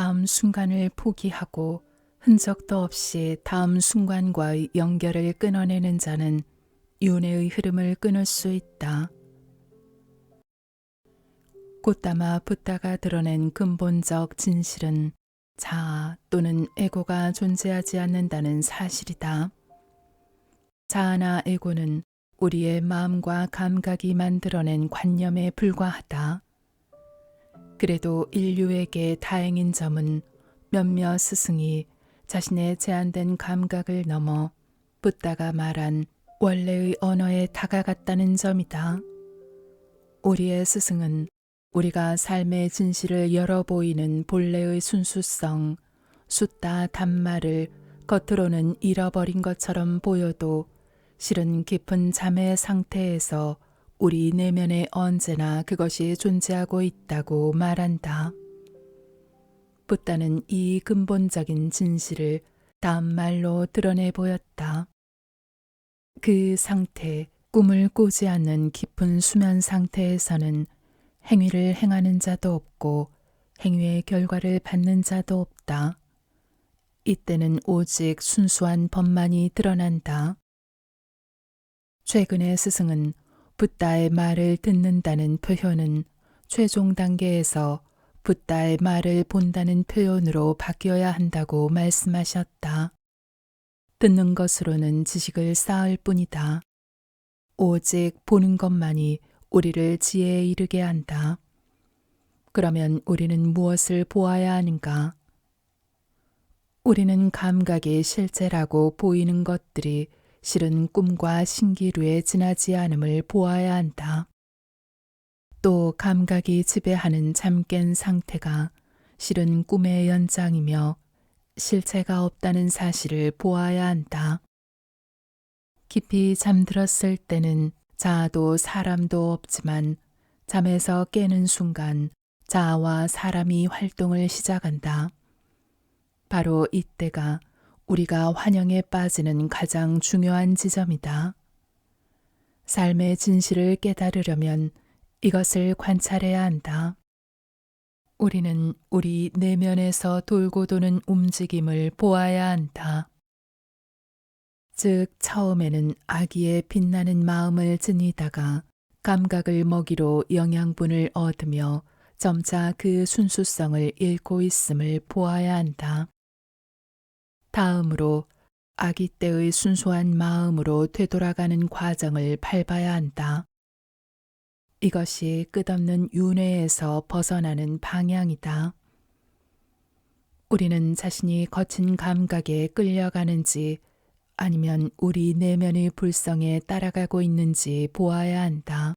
다음 순간을 포기하고 흔적도 없이 다음 순간과의 연결을 끊어내는 자는 윤회의 흐름을 끊을 수 있다. 꽃담아 붓다가 드러낸 근본적 진실은 자아 또는 에고가 존재하지 않는다는 사실이다. 자아나 에고는 우리의 마음과 감각이 만들어낸 관념에 불과하다. 그래도 인류에게 다행인 점은 몇몇 스승이 자신의 제한된 감각을 넘어 붓다가 말한 원래의 언어에 다가갔다는 점이다. 우리의 스승은 우리가 삶의 진실을 열어보이는 본래의 순수성, 숫다 단말을 겉으로는 잃어버린 것처럼 보여도 실은 깊은 잠의 상태에서 우리 내면에 언제나 그것이 존재하고 있다고 말한다. 붓다는 이 근본적인 진실을 다음 말로 드러내 보였다. 그 상태, 꿈을 꾸지 않는 깊은 수면 상태에서는 행위를 행하는 자도 없고 행위의 결과를 받는 자도 없다. 이때는 오직 순수한 법만이 드러난다. 최근의 스승은 붓다의 말을 듣는다는 표현은 최종 단계에서 붓다의 말을 본다는 표현으로 바뀌어야 한다고 말씀하셨다. 듣는 것으로는 지식을 쌓을 뿐이다. 오직 보는 것만이 우리를 지혜에 이르게 한다. 그러면 우리는 무엇을 보아야 하는가? 우리는 감각이 실제라고 보이는 것들이 실은 꿈과 신기루에 지나지 않음을 보아야 한다. 또 감각이 지배하는 잠깬 상태가 실은 꿈의 연장이며 실체가 없다는 사실을 보아야 한다. 깊이 잠들었을 때는 자아도 사람도 없지만 잠에서 깨는 순간 자아와 사람이 활동을 시작한다. 바로 이때가 우리가 환영에 빠지는 가장 중요한 지점이다. 삶의 진실을 깨달으려면 이것을 관찰해야 한다. 우리는 우리 내면에서 돌고 도는 움직임을 보아야 한다. 즉 처음에는 아기의 빛나는 마음을 지니다가 감각을 먹이로 영양분을 얻으며 점차 그 순수성을 잃고 있음을 보아야 한다. 다음으로 아기 때의 순수한 마음으로 되돌아가는 과정을 밟아야 한다. 이것이 끝없는 윤회에서 벗어나는 방향이다. 우리는 자신이 거친 감각에 끌려가는지 아니면 우리 내면의 불성에 따라가고 있는지 보아야 한다.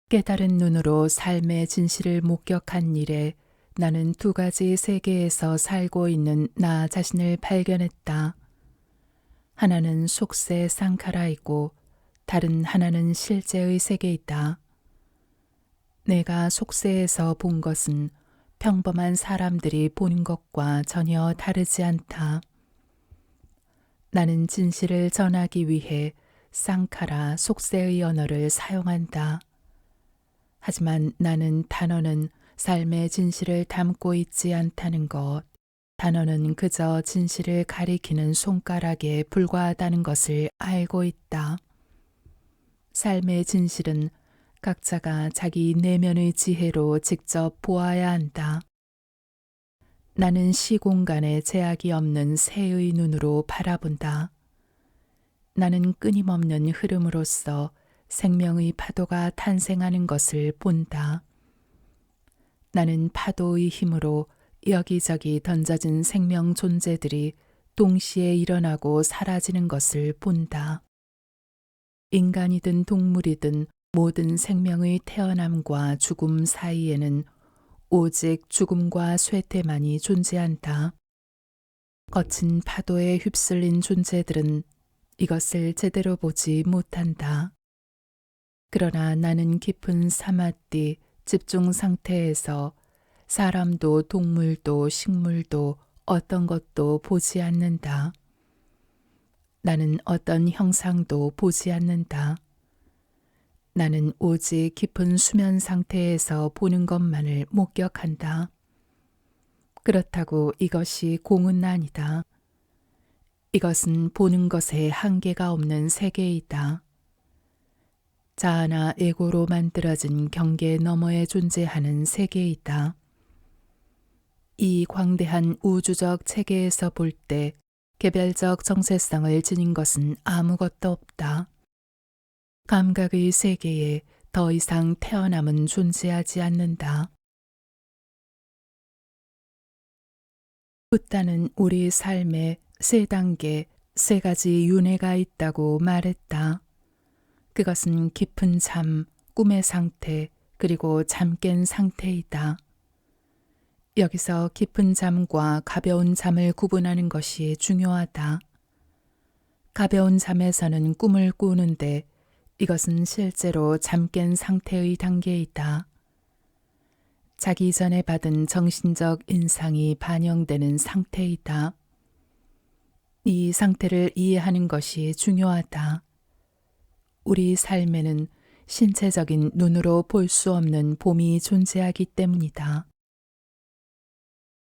깨달은 눈으로 삶의 진실을 목격한 이래 나는 두 가지 세계에서 살고 있는 나 자신을 발견했다. 하나는 속세 쌍카라이고 다른 하나는 실제의 세계이다. 내가 속세에서 본 것은 평범한 사람들이 보는 것과 전혀 다르지 않다. 나는 진실을 전하기 위해 쌍카라 속세의 언어를 사용한다. 하지만 나는 단어는 삶의 진실을 담고 있지 않다는 것, 단어는 그저 진실을 가리키는 손가락에 불과하다는 것을 알고 있다. 삶의 진실은 각자가 자기 내면의 지혜로 직접 보아야 한다. 나는 시공간에 제약이 없는 새의 눈으로 바라본다. 나는 끊임없는 흐름으로서 생명의 파도가 탄생하는 것을 본다. 나는 파도의 힘으로 여기저기 던져진 생명 존재들이 동시에 일어나고 사라지는 것을 본다. 인간이든 동물이든 모든 생명의 태어남과 죽음 사이에는 오직 죽음과 쇠퇴만이 존재한다. 거친 파도에 휩쓸린 존재들은 이것을 제대로 보지 못한다. 그러나 나는 깊은 사마띠 집중 상태에서 사람도 동물도 식물도 어떤 것도 보지 않는다. 나는 어떤 형상도 보지 않는다. 나는 오직 깊은 수면 상태에서 보는 것만을 목격한다. 그렇다고 이것이 공은 아니다. 이것은 보는 것에 한계가 없는 세계이다. 자아나 에고로 만들어진 경계 너머에 존재하는 세계이다. 이 광대한 우주적 체계에서 볼 때 개별적 정체성을 지닌 것은 아무것도 없다. 감각의 세계에 더 이상 태어남은 존재하지 않는다. 붓다는 우리 삶에 세 단계, 세 가지 윤회가 있다고 말했다. 그것은 깊은 잠, 꿈의 상태, 그리고 잠 깬 상태이다. 여기서 깊은 잠과 가벼운 잠을 구분하는 것이 중요하다. 가벼운 잠에서는 꿈을 꾸는데 이것은 실제로 잠 깬 상태의 단계이다. 자기 전에 받은 정신적 인상이 반영되는 상태이다. 이 상태를 이해하는 것이 중요하다. 우리 삶에는 신체적인 눈으로 볼 수 없는 봄이 존재하기 때문이다.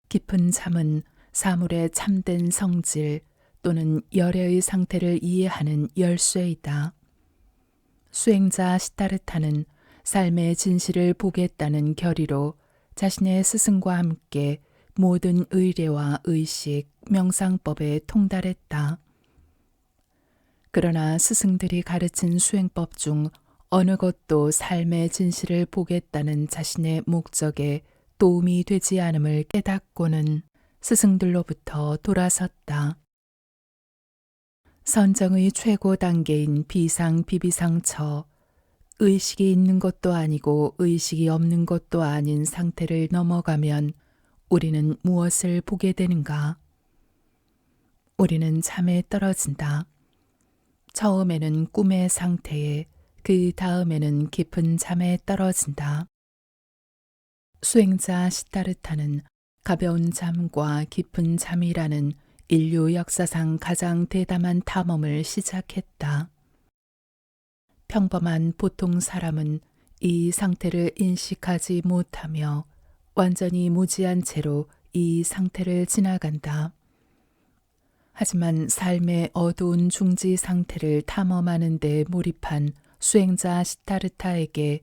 깊은 잠은 사물의 참된 성질 또는 열애의 상태를 이해하는 열쇠이다. 수행자 시타르타는 삶의 진실을 보겠다는 결의로 자신의 스승과 함께 모든 의례와 의식, 명상법에 통달했다. 그러나 스승들이 가르친 수행법 중 어느 것도 삶의 진실을 보겠다는 자신의 목적에 도움이 되지 않음을 깨닫고는 스승들로부터 돌아섰다. 선정의 최고 단계인 비상 비비상처, 의식이 있는 것도 아니고 의식이 없는 것도 아닌 상태를 넘어가면 우리는 무엇을 보게 되는가? 우리는 잠에 떨어진다. 처음에는 꿈의 상태에, 그 다음에는 깊은 잠에 떨어진다. 수행자 시타르타는 가벼운 잠과 깊은 잠이라는 인류 역사상 가장 대담한 탐험을 시작했다. 평범한 보통 사람은 이 상태를 인식하지 못하며 완전히 무지한 채로 이 상태를 지나간다. 하지만 삶의 어두운 중지 상태를 탐험하는 데 몰입한 수행자 시타르타에게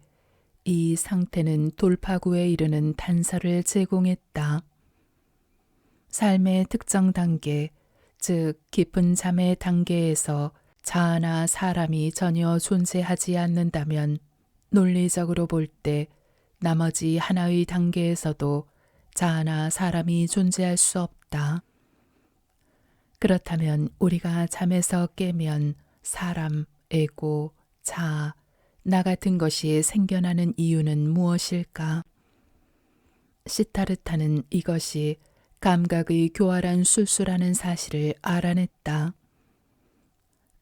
이 상태는 돌파구에 이르는 단서를 제공했다. 삶의 특정 단계, 즉 깊은 잠의 단계에서 자아나 사람이 전혀 존재하지 않는다면 논리적으로 볼 때 나머지 하나의 단계에서도 자아나 사람이 존재할 수 없다. 그렇다면 우리가 잠에서 깨면 사람, 에고, 자아, 나 같은 것이 생겨나는 이유는 무엇일까? 시타르타는 이것이 감각의 교활한 술수라는 사실을 알아냈다.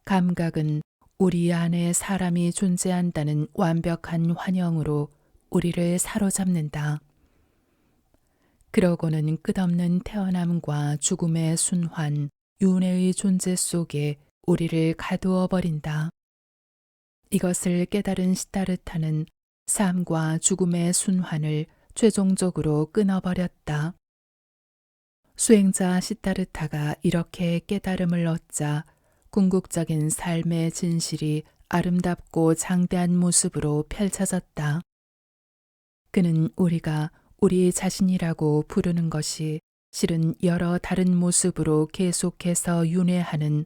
감각은 우리 안에 사람이 존재한다는 완벽한 환영으로 우리를 사로잡는다. 그러고는 끝없는 태어남과 죽음의 순환, 윤회의 존재 속에 우리를 가두어 버린다. 이것을 깨달은 시타르타는 삶과 죽음의 순환을 최종적으로 끊어버렸다. 수행자 시타르타가 이렇게 깨달음을 얻자 궁극적인 삶의 진실이 아름답고 장대한 모습으로 펼쳐졌다. 그는 우리가 우리 자신이라고 부르는 것이 실은 여러 다른 모습으로 계속해서 윤회하는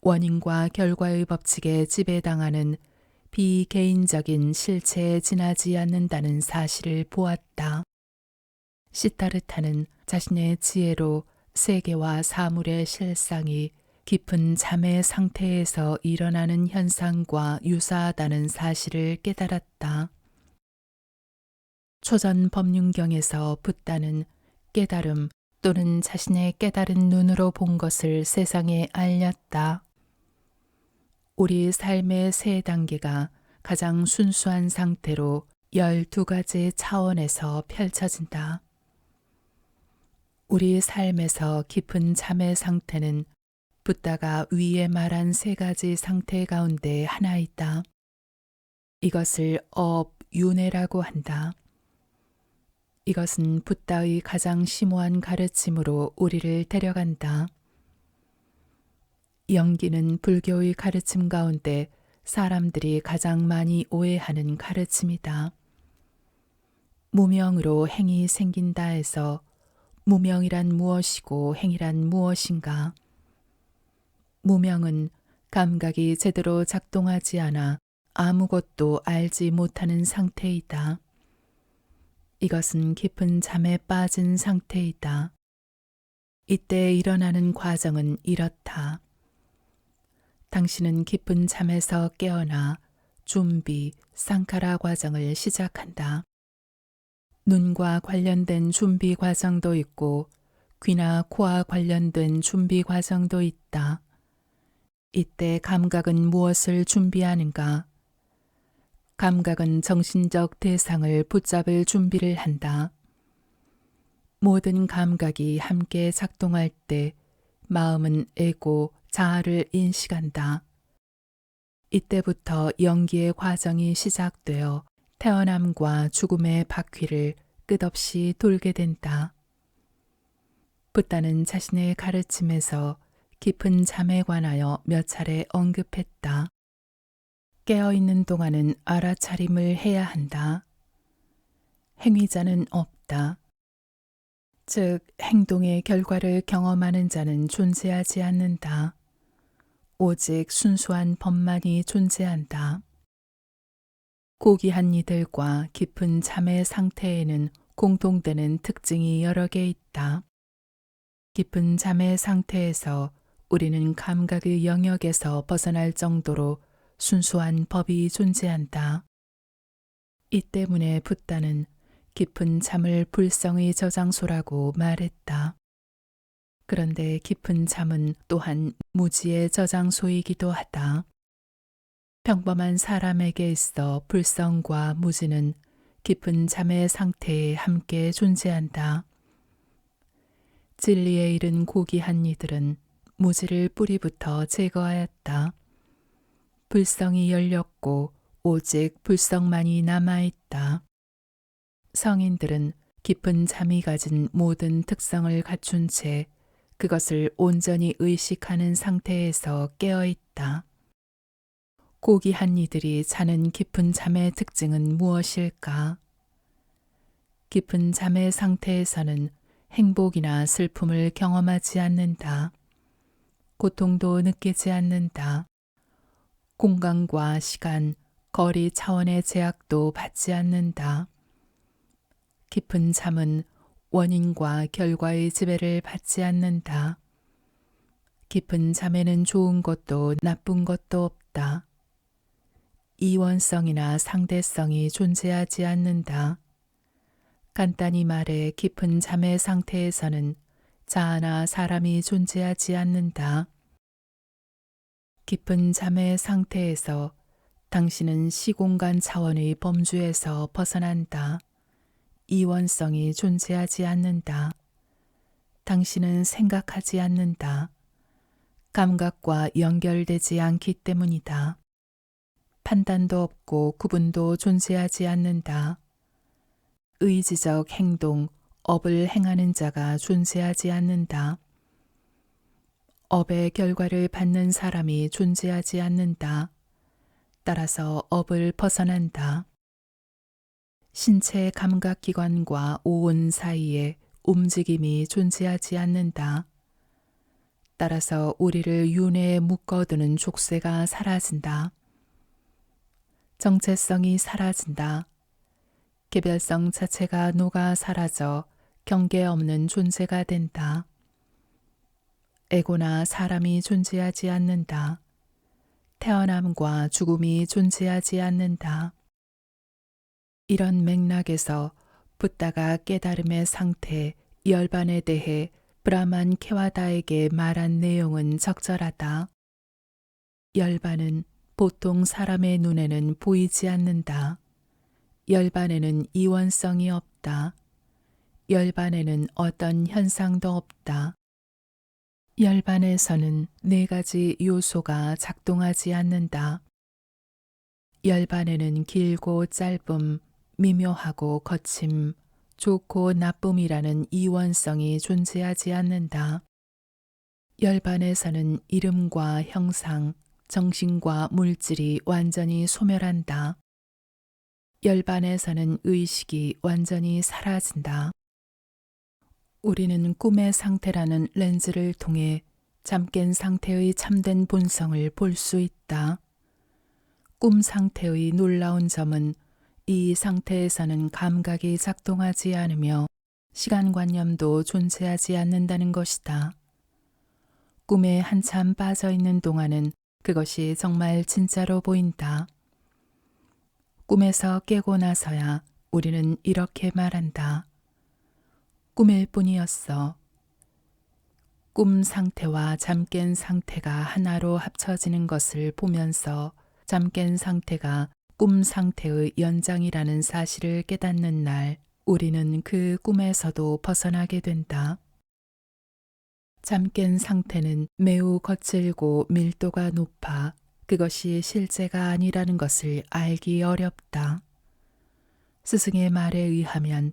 원인과 결과의 법칙에 지배당하는 비개인적인 실체에 지나지 않는다는 사실을 보았다. 시타르타는 자신의 지혜로 세계와 사물의 실상이 깊은 잠의 상태에서 일어나는 현상과 유사하다는 사실을 깨달았다. 초전 법륜경에서 붓다는 깨달음 또는 자신의 깨달은 눈으로 본 것을 세상에 알렸다. 우리 삶의 세 단계가 가장 순수한 상태로 12가지 차원에서 펼쳐진다. 우리 삶에서 깊은 잠의 상태는 붓다가 위에 말한 세 가지 상태 가운데 하나이다. 이것을 업윤회라고 한다. 이것은 붓다의 가장 심오한 가르침으로 우리를 데려간다. 영기는 불교의 가르침 가운데 사람들이 가장 많이 오해하는 가르침이다. 무명으로 행이 생긴다 해서 무명이란 무엇이고 행이란 무엇인가? 무명은 감각이 제대로 작동하지 않아 아무것도 알지 못하는 상태이다. 이것은 깊은 잠에 빠진 상태이다. 이때 일어나는 과정은 이렇다. 당신은 깊은 잠에서 깨어나 준비, 상카라 과정을 시작한다. 눈과 관련된 준비 과정도 있고 귀나 코와 관련된 준비 과정도 있다. 이때 감각은 무엇을 준비하는가? 감각은 정신적 대상을 붙잡을 준비를 한다. 모든 감각이 함께 작동할 때 마음은 에고, 자아를 인식한다. 이때부터 영기의 과정이 시작되어 태어남과 죽음의 바퀴를 끝없이 돌게 된다. 붓다는 자신의 가르침에서 깊은 잠에 관하여 몇 차례 언급했다. 깨어있는 동안은 알아차림을 해야 한다. 행위자는 없다. 즉, 행동의 결과를 경험하는 자는 존재하지 않는다. 오직 순수한 법만이 존재한다. 고귀한 이들과 깊은 잠의 상태에는 공통되는 특징이 여러 개 있다. 깊은 잠의 상태에서 우리는 감각의 영역에서 벗어날 정도로 순수한 법이 존재한다. 이 때문에 붓다는 깊은 잠을 불성의 저장소라고 말했다. 그런데 깊은 잠은 또한 무지의 저장소이기도 하다. 평범한 사람에게 있어 불성과 무지는 깊은 잠의 상태에 함께 존재한다. 진리에 이른 고귀한 이들은 무지를 뿌리부터 제거하였다. 불성이 열렸고 오직 불성만이 남아있다. 성인들은 깊은 잠이 가진 모든 특성을 갖춘 채 그것을 온전히 의식하는 상태에서 깨어있다. 고귀한 이들이 자는 깊은 잠의 특징은 무엇일까? 깊은 잠의 상태에서는 행복이나 슬픔을 경험하지 않는다. 고통도 느끼지 않는다. 공간과 시간, 거리 차원의 제약도 받지 않는다. 깊은 잠은 원인과 결과의 지배를 받지 않는다. 깊은 잠에는 좋은 것도 나쁜 것도 없다. 이원성이나 상대성이 존재하지 않는다. 간단히 말해 깊은 잠의 상태에서는 자아나 사람이 존재하지 않는다. 깊은 잠의 상태에서 당신은 시공간 차원의 범주에서 벗어난다. 이원성이 존재하지 않는다. 당신은 생각하지 않는다. 감각과 연결되지 않기 때문이다. 판단도 없고 구분도 존재하지 않는다. 의지적 행동, 업을 행하는 자가 존재하지 않는다. 업의 결과를 받는 사람이 존재하지 않는다. 따라서 업을 벗어난다. 신체 감각기관과 오온 사이에 움직임이 존재하지 않는다. 따라서 우리를 윤회에 묶어두는 족쇄가 사라진다. 정체성이 사라진다. 개별성 자체가 녹아 사라져 경계 없는 존재가 된다. 에고나 사람이 존재하지 않는다. 태어남과 죽음이 존재하지 않는다. 이런 맥락에서 붓다가 깨달음의 상태, 열반에 대해 브라만 케와다에게 말한 내용은 적절하다. 열반은 보통 사람의 눈에는 보이지 않는다. 열반에는 이원성이 없다. 열반에는 어떤 현상도 없다. 열반에서는 네 가지 요소가 작동하지 않는다. 열반에는 길고 짧음, 미묘하고 거침, 좋고 나쁨이라는 이원성이 존재하지 않는다. 열반에서는 이름과 형상, 정신과 물질이 완전히 소멸한다. 열반에서는 의식이 완전히 사라진다. 우리는 꿈의 상태라는 렌즈를 통해 잠깬 상태의 참된 본성을 볼 수 있다. 꿈 상태의 놀라운 점은 이 상태에서는 감각이 작동하지 않으며 시간관념도 존재하지 않는다는 것이다. 꿈에 한참 빠져 있는 동안은 그것이 정말 진짜로 보인다. 꿈에서 깨고 나서야 우리는 이렇게 말한다. 꿈일 뿐이었어. 꿈 상태와 잠깬 상태가 하나로 합쳐지는 것을 보면서 잠깬 상태가 꿈 상태의 연장이라는 사실을 깨닫는 날, 우리는 그 꿈에서도 벗어나게 된다. 잠깬 상태는 매우 거칠고 밀도가 높아 그것이 실제가 아니라는 것을 알기 어렵다. 스승의 말에 의하면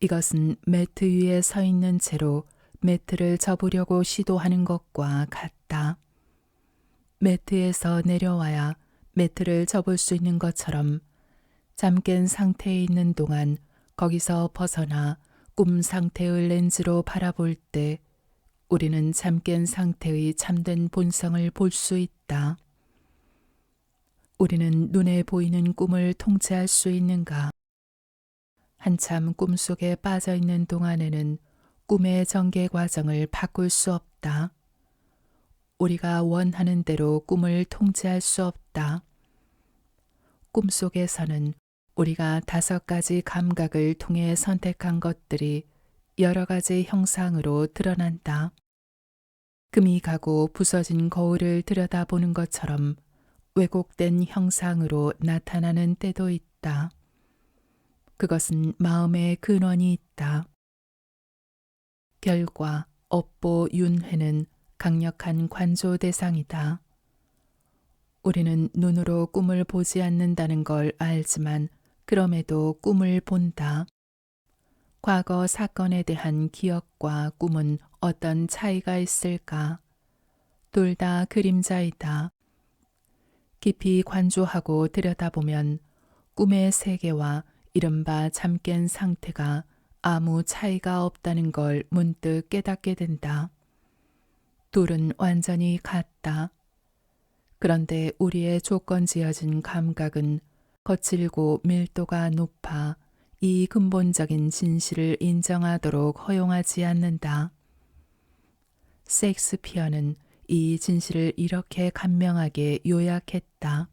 이것은 매트 위에 서 있는 채로 매트를 접으려고 시도하는 것과 같다. 매트에서 내려와야 매트를 접을 수 있는 것처럼 잠깬 상태에 있는 동안 거기서 벗어나 꿈 상태의 렌즈로 바라볼 때 우리는 잠깬 상태의 참된 본성을 볼 수 있다. 우리는 눈에 보이는 꿈을 통제할 수 있는가? 한참 꿈속에 빠져 있는 동안에는 꿈의 전개 과정을 바꿀 수 없다. 우리가 원하는 대로 꿈을 통제할 수 없다. 꿈속에서는 우리가 5가지 감각을 통해 선택한 것들이 여러 가지 형상으로 드러난다. 금이 가고 부서진 거울을 들여다보는 것처럼 왜곡된 형상으로 나타나는 때도 있다. 그것은 마음의 근원이 있다. 결과, 업보, 윤회는 강력한 관조 대상이다. 우리는 눈으로 꿈을 보지 않는다는 걸 알지만 그럼에도 꿈을 본다. 과거 사건에 대한 기억과 꿈은 어떤 차이가 있을까? 둘 다 그림자이다. 깊이 관조하고 들여다보면 꿈의 세계와 이른바 잠깬 상태가 아무 차이가 없다는 걸 문득 깨닫게 된다. 둘은 완전히 같다. 그런데 우리의 조건지어진 감각은 거칠고 밀도가 높아 이 근본적인 진실을 인정하도록 허용하지 않는다. 셰익스피어는 이 진실을 이렇게 간명하게 요약했다.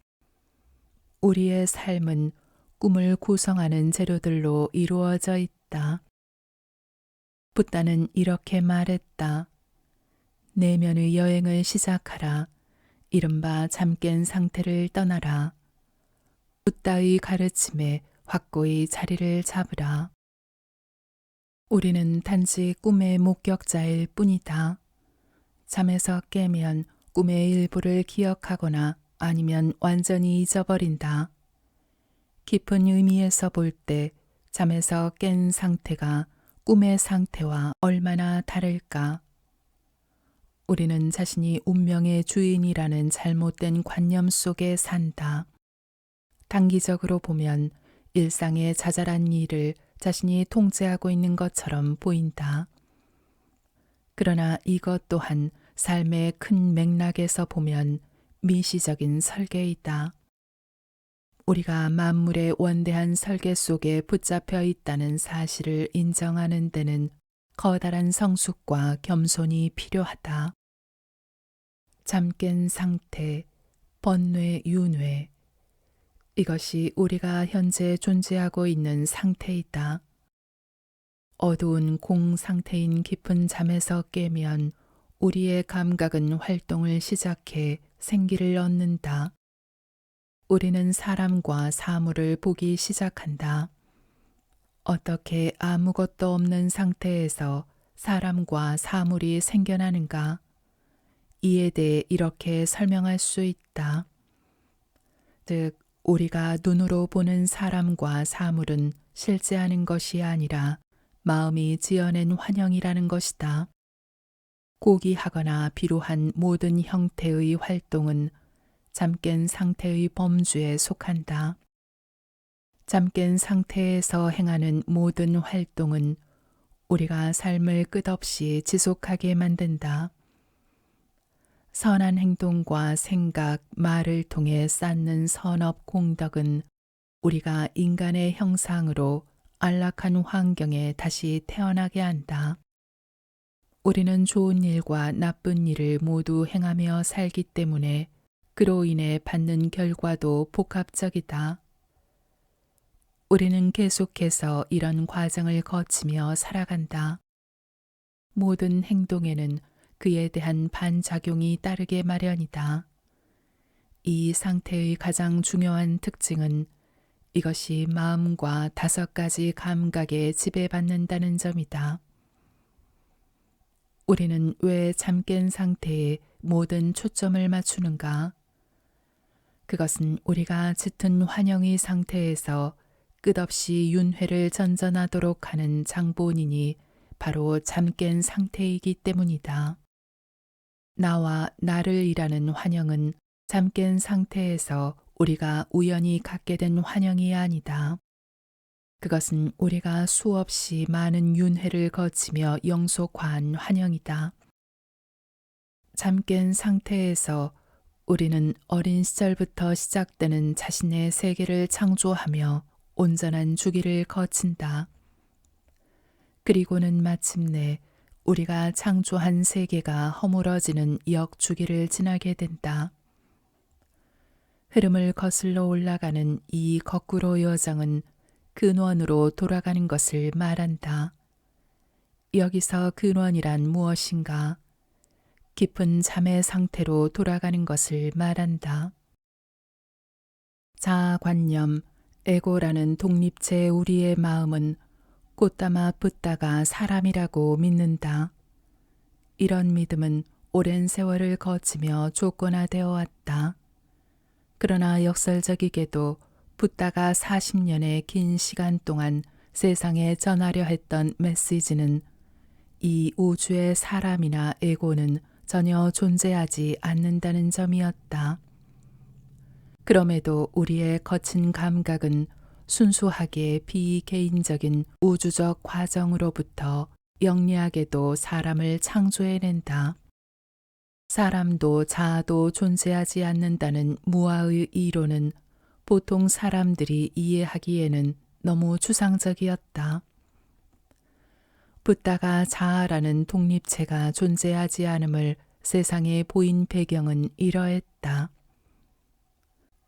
우리의 삶은 꿈을 구성하는 재료들로 이루어져 있다. 붓다는 이렇게 말했다. 내면의 여행을 시작하라. 이른바 잠깬 상태를 떠나라. 붓다의 가르침에 확고히 자리를 잡으라. 우리는 단지 꿈의 목격자일 뿐이다. 잠에서 깨면 꿈의 일부를 기억하거나 아니면 완전히 잊어버린다. 깊은 의미에서 볼 때 잠에서 깬 상태가 꿈의 상태와 얼마나 다를까? 우리는 자신이 운명의 주인이라는 잘못된 관념 속에 산다. 단기적으로 보면 일상의 자잘한 일을 자신이 통제하고 있는 것처럼 보인다. 그러나 이것 또한 삶의 큰 맥락에서 보면 미시적인 설계이다. 우리가 만물의 원대한 설계 속에 붙잡혀 있다는 사실을 인정하는 데는 커다란 성숙과 겸손이 필요하다. 잠깬 상태, 번뇌, 윤회. 이것이 우리가 현재 존재하고 있는 상태이다. 어두운 공 상태인 깊은 잠에서 깨면 우리의 감각은 활동을 시작해 생기를 얻는다. 우리는 사람과 사물을 보기 시작한다. 어떻게 아무것도 없는 상태에서 사람과 사물이 생겨나는가? 이에 대해 이렇게 설명할 수 있다. 즉, 우리가 눈으로 보는 사람과 사물은 실제하는 것이 아니라 마음이 지어낸 환영이라는 것이다. 고귀하거나 비루한 모든 형태의 활동은 잠깬 상태의 범주에 속한다. 잠깬 상태에서 행하는 모든 활동은 우리가 삶을 끝없이 지속하게 만든다. 선한 행동과 생각, 말을 통해 쌓는 선업 공덕은 우리가 인간의 형상으로 안락한 환경에 다시 태어나게 한다. 우리는 좋은 일과 나쁜 일을 모두 행하며 살기 때문에 그로 인해 받는 결과도 복합적이다. 우리는 계속해서 이런 과정을 거치며 살아간다. 모든 행동에는 그에 대한 반작용이 따르게 마련이다. 이 상태의 가장 중요한 특징은 이것이 마음과 5가지 감각에 지배받는다는 점이다. 우리는 왜 잠깬 상태에 모든 초점을 맞추는가? 그것은 우리가 짙은 환영의 상태에서 끝없이 윤회를 전전하도록 하는 장본인이 바로 잠깬 상태이기 때문이다. 나와 나를 이라는 환영은 잠깬 상태에서 우리가 우연히 갖게 된 환영이 아니다. 그것은 우리가 수없이 많은 윤회를 거치며 영속화한 환영이다. 잠깬 상태에서 우리는 어린 시절부터 시작되는 자신의 세계를 창조하며 온전한 주기를 거친다. 그리고는 마침내 우리가 창조한 세계가 허물어지는 역주기를 지나게 된다. 흐름을 거슬러 올라가는 이 거꾸로 여정은 근원으로 돌아가는 것을 말한다. 여기서 근원이란 무엇인가? 깊은 잠의 상태로 돌아가는 것을 말한다. 자아관념, 에고라는 독립체 우리의 마음은 꽃담아 붓다가 사람이라고 믿는다. 이런 믿음은 오랜 세월을 거치며 조건화되어 왔다. 그러나 역설적이게도 붓다가 40년의 긴 시간 동안 세상에 전하려 했던 메시지는 이 우주의 사람이나 에고는 전혀 존재하지 않는다는 점이었다. 그럼에도 우리의 거친 감각은 순수하게 비개인적인 우주적 과정으로부터 영리하게도 사람을 창조해낸다. 사람도 자아도 존재하지 않는다는 무아의 이론은 보통 사람들이 이해하기에는 너무 추상적이었다. 붓다가 자아라는 독립체가 존재하지 않음을 세상에 보인 배경은 이러했다.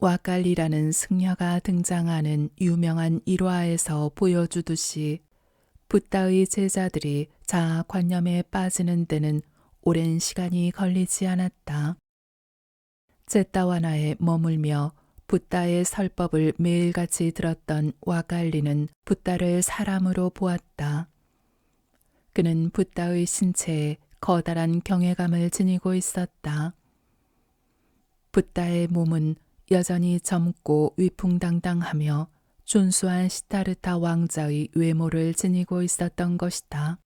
와깔리라는 승려가 등장하는 유명한 일화에서 보여주듯이 붓다의 제자들이 자아관념에 빠지는 데는 오랜 시간이 걸리지 않았다. 제타와나에 머물며 붓다의 설법을 매일같이 들었던 와깔리는 붓다를 사람으로 보았다. 그는 붓다의 신체에 커다란 경외감을 지니고 있었다. 붓다의 몸은 여전히 젊고 위풍당당하며 준수한 시타르타 왕자의 외모를 지니고 있었던 것이다.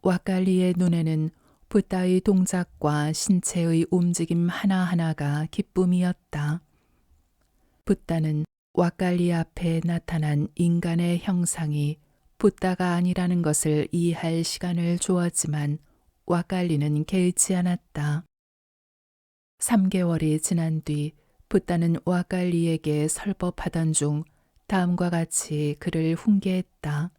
와깔리의 눈에는 붓다의 동작과 신체의 움직임 하나하나가 기쁨이었다. 붓다는 와깔리 앞에 나타난 인간의 형상이 붓다가 아니라는 것을 이해할 시간을 주었지만 와깔리는 개의치 않았다. 3개월이 지난 뒤 붓다는 와깔리에게 설법하던 중 다음과 같이 그를 훈계했다.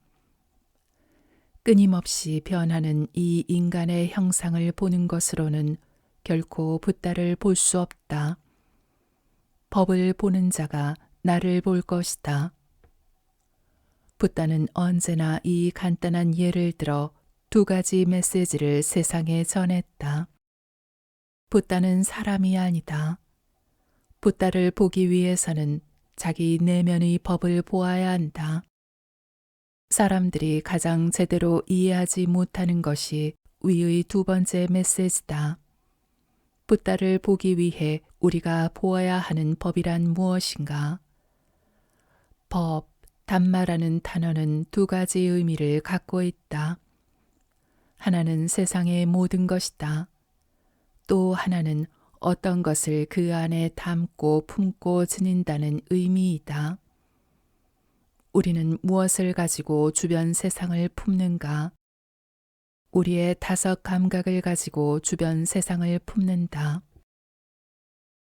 끊임없이 변하는 이 인간의 형상을 보는 것으로는 결코 붓다를 볼 수 없다. 법을 보는 자가 나를 볼 것이다. 붓다는 언제나 이 간단한 예를 들어 2가지 메시지를 세상에 전했다. 붓다는 사람이 아니다. 붓다를 보기 위해서는 자기 내면의 법을 보아야 한다. 사람들이 가장 제대로 이해하지 못하는 것이 위의 2번째 메시지다. 붓다를 보기 위해 우리가 보아야 하는 법이란 무엇인가? 법, 단마라는 단어는 두 가지 의미를 갖고 있다. 하나는 세상의 모든 것이다. 또 하나는 어떤 것을 그 안에 담고 품고 지닌다는 의미이다. 우리는 무엇을 가지고 주변 세상을 품는가? 우리의 5감각을 가지고 주변 세상을 품는다.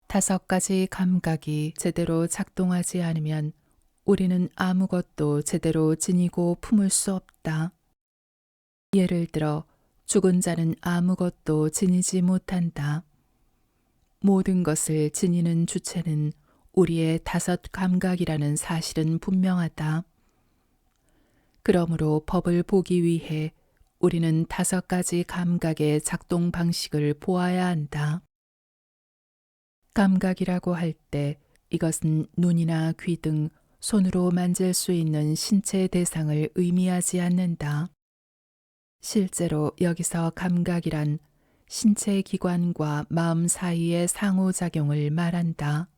5가지 감각이 제대로 작동하지 않으면 우리는 아무것도 제대로 지니고 품을 수 없다. 예를 들어 죽은 자는 아무것도 지니지 못한다. 모든 것을 지니는 주체는 우리의 5감각이라는 사실은 분명하다. 그러므로 법을 보기 위해 우리는 5가지 감각의 작동 방식을 보아야 한다. 감각이라고 할 때 이것은 눈이나 귀 등 손으로 만질 수 있는 신체 대상을 의미하지 않는다. 실제로 여기서 감각이란 신체 기관과 마음 사이의 상호작용을 말한다.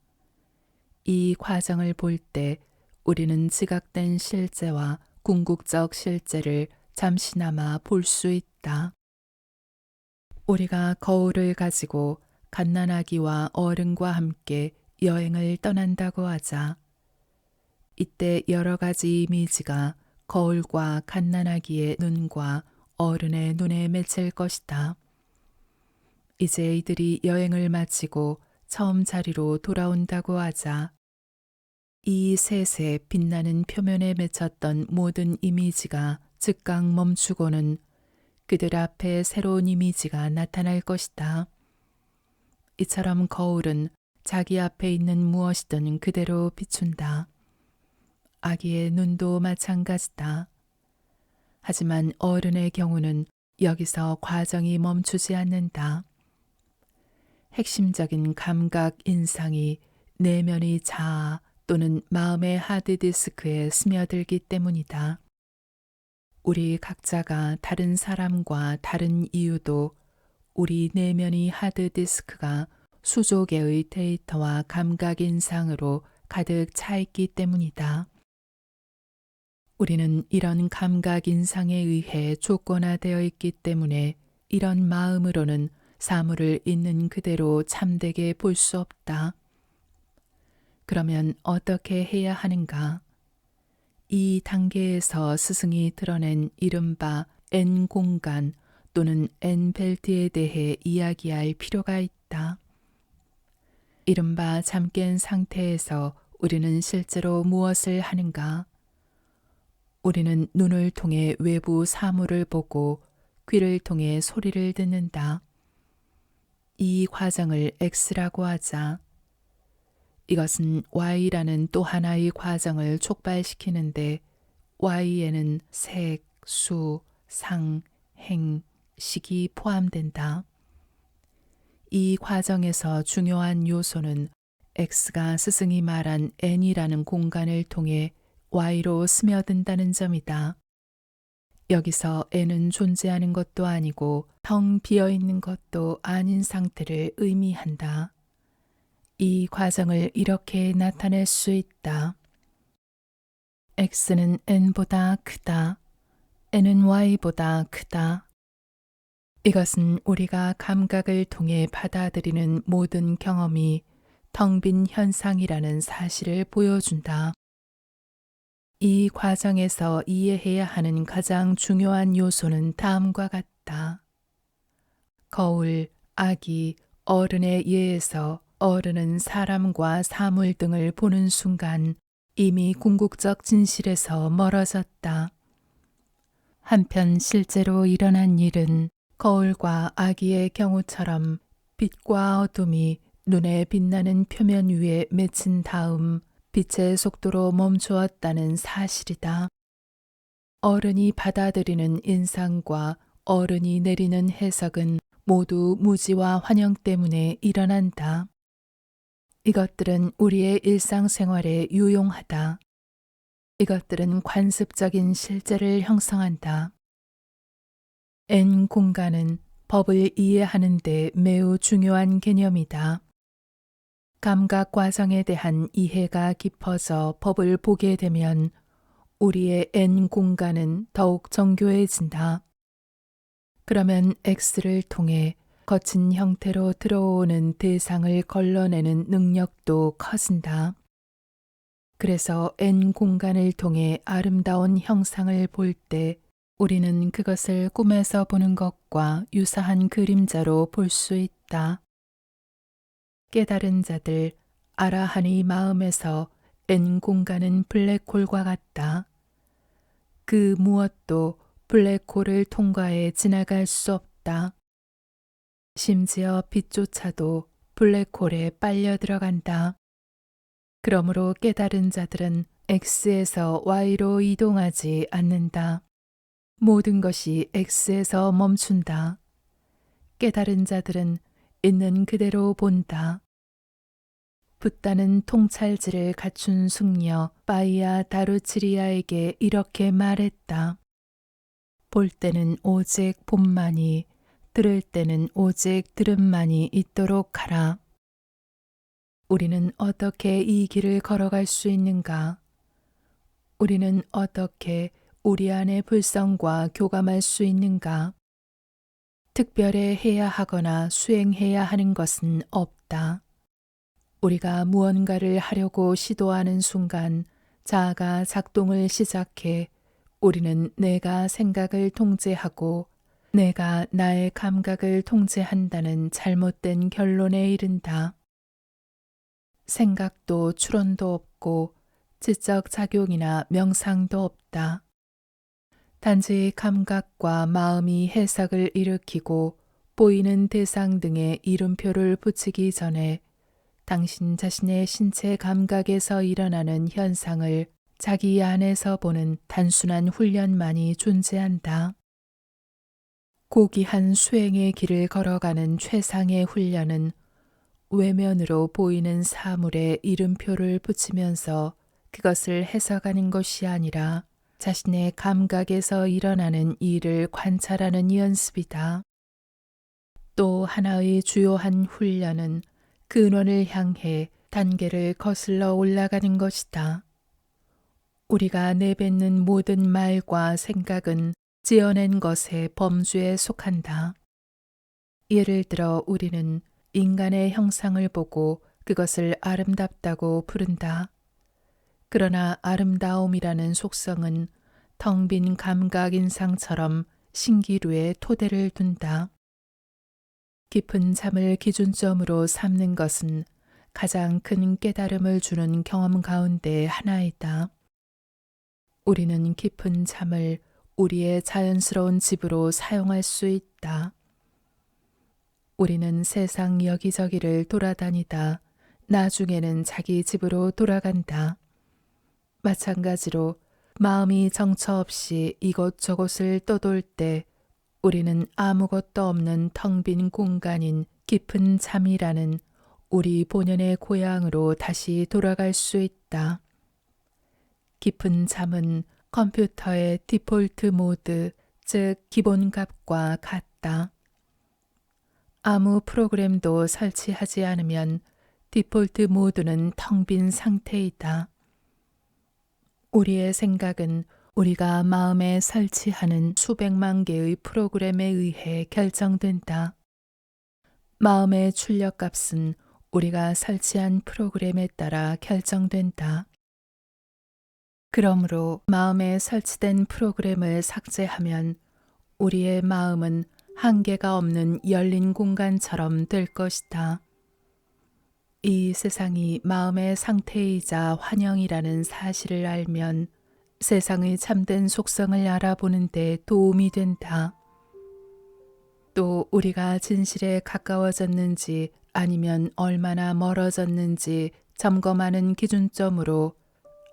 이 과정을 볼 때 우리는 지각된 실제와 궁극적 실제를 잠시나마 볼 수 있다. 우리가 거울을 가지고 갓난아기와 어른과 함께 여행을 떠난다고 하자. 이때 여러 가지 이미지가 거울과 갓난아기의 눈과 어른의 눈에 맺힐 것이다. 이제 이들이 여행을 마치고 처음 자리로 돌아온다고 하자. 이 셋의 빛나는 표면에 맺혔던 모든 이미지가 즉각 멈추고는 그들 앞에 새로운 이미지가 나타날 것이다. 이처럼 거울은 자기 앞에 있는 무엇이든 그대로 비춘다. 아기의 눈도 마찬가지다. 하지만 어른의 경우는 여기서 과정이 멈추지 않는다. 핵심적인 감각 인상이 내면의 자아 또는 마음의 하드디스크에 스며들기 때문이다. 우리 각자가 다른 사람과 다른 이유도 우리 내면의 하드디스크가 수조 개의 데이터와 감각 인상으로 가득 차 있기 때문이다. 우리는 이런 감각 인상에 의해 조건화되어 있기 때문에 이런 마음으로는 사물을 있는 그대로 참되게 볼 수 없다. 그러면 어떻게 해야 하는가? 이 단계에서 스승이 드러낸 이른바 N공간 또는 N벨트에 대해 이야기할 필요가 있다. 이른바 잠깬 상태에서 우리는 실제로 무엇을 하는가? 우리는 눈을 통해 외부 사물을 보고 귀를 통해 소리를 듣는다. 이 과정을 X라고 하자. 이것은 Y라는 또 하나의 과정을 촉발시키는데 Y에는 색, 수, 상, 행, 식이 포함된다. 이 과정에서 중요한 요소는 X가 스승이 말한 N이라는 공간을 통해 Y로 스며든다는 점이다. 여기서 N은 존재하는 것도 아니고 텅 비어있는 것도 아닌 상태를 의미한다. 이 과정을 이렇게 나타낼 수 있다. X는 N보다 크다. N은 Y보다 크다. 이것은 우리가 감각을 통해 받아들이는 모든 경험이 텅 빈 현상이라는 사실을 보여준다. 이 과정에서 이해해야 하는 가장 중요한 요소는 다음과 같다. 거울, 아기, 어른의 예에서 어른은 사람과 사물 등을 보는 순간 이미 궁극적 진실에서 멀어졌다. 한편 실제로 일어난 일은 거울과 아기의 경우처럼 빛과 어둠이 눈에 빛나는 표면 위에 맺힌 다음 빛의 속도로 멈추었다는 사실이다. 어른이 받아들이는 인상과 어른이 내리는 해석은 모두 무지와 환영 때문에 일어난다. 이것들은 우리의 일상생활에 유용하다. 이것들은 관습적인 실제를 형성한다. N 공간은 법을 이해하는 데 매우 중요한 개념이다. 감각 과정에 대한 이해가 깊어져 법을 보게 되면 우리의 N 공간은 더욱 정교해진다. 그러면 X를 통해 거친 형태로 들어오는 대상을 걸러내는 능력도 커진다. 그래서 N 공간을 통해 아름다운 형상을 볼 때 우리는 그것을 꿈에서 보는 것과 유사한 그림자로 볼 수 있다. 깨달은 자들 아라하니 마음에서 N 공간은 블랙홀과 같다. 그 무엇도 블랙홀을 통과해 지나갈 수 없다. 심지어 빛조차도 블랙홀에 빨려 들어간다. 그러므로 깨달은 자들은 X에서 Y로 이동하지 않는다. 모든 것이 X에서 멈춘다. 깨달은 자들은 있는 그대로 본다. 붓다는 통찰지를 갖춘 숙녀 바이아 다루치리아에게 이렇게 말했다. 볼 때는 오직 봄만이, 들을 때는 오직 들음만이 있도록 하라. 우리는 어떻게 이 길을 걸어갈 수 있는가? 우리는 어떻게 우리 안의 불성과 교감할 수 있는가? 특별히 해야 하거나 수행해야 하는 것은 없다. 우리가 무언가를 하려고 시도하는 순간 자아가 작동을 시작해 우리는 내가 생각을 통제하고 내가 나의 감각을 통제한다는 잘못된 결론에 이른다. 생각도 추론도 없고 지적 작용이나 명상도 없다. 단지 감각과 마음이 해석을 일으키고 보이는 대상 등의 이름표를 붙이기 전에 당신 자신의 신체 감각에서 일어나는 현상을 자기 안에서 보는 단순한 훈련만이 존재한다. 고귀한 수행의 길을 걸어가는 최상의 훈련은 외면으로 보이는 사물에 이름표를 붙이면서 그것을 해석하는 것이 아니라 자신의 감각에서 일어나는 일을 관찰하는 연습이다. 또 하나의 주요한 훈련은 근원을 향해 단계를 거슬러 올라가는 것이다. 우리가 내뱉는 모든 말과 생각은 지어낸 것의 범주에 속한다. 예를 들어 우리는 인간의 형상을 보고 그것을 아름답다고 부른다. 그러나 아름다움이라는 속성은 텅 빈 감각 인상처럼 신기루에 토대를 둔다. 깊은 잠을 기준점으로 삼는 것은 가장 큰 깨달음을 주는 경험 가운데 하나이다. 우리는 깊은 잠을 우리의 자연스러운 집으로 사용할 수 있다. 우리는 세상 여기저기를 돌아다니다 나중에는 자기 집으로 돌아간다. 마찬가지로 마음이 정처 없이 이곳저곳을 떠돌 때 우리는 아무것도 없는 텅 빈 공간인 깊은 잠이라는 우리 본연의 고향으로 다시 돌아갈 수 있다. 깊은 잠은 컴퓨터의 디폴트 모드, 즉 기본값과 같다. 아무 프로그램도 설치하지 않으면 디폴트 모드는 텅 빈 상태이다. 우리의 생각은 우리가 마음에 설치하는 수백만 개의 프로그램에 의해 결정된다. 마음의 출력값은 우리가 설치한 프로그램에 따라 결정된다. 그러므로 마음에 설치된 프로그램을 삭제하면 우리의 마음은 한계가 없는 열린 공간처럼 될 것이다. 이 세상이 마음의 상태이자 환영이라는 사실을 알면 세상의 참된 속성을 알아보는 데 도움이 된다. 또 우리가 진실에 가까워졌는지 아니면 얼마나 멀어졌는지 점검하는 기준점으로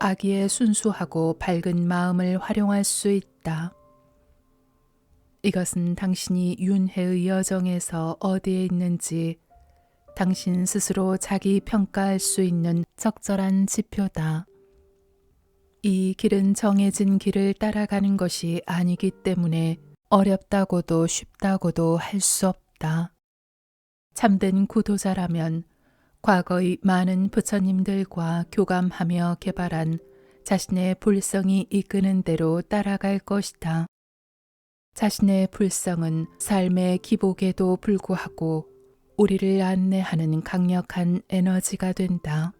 아기의 순수하고 밝은 마음을 활용할 수 있다. 이것은 당신이 윤회의 여정에서 어디에 있는지 당신 스스로 자기 평가할 수 있는 적절한 지표다. 이 길은 정해진 길을 따라가는 것이 아니기 때문에 어렵다고도 쉽다고도 할 수 없다. 참된 구도자라면 과거의 많은 부처님들과 교감하며 개발한 자신의 불성이 이끄는 대로 따라갈 것이다. 자신의 불성은 삶의 기복에도 불구하고 우리를 안내하는 강력한 에너지가 된다.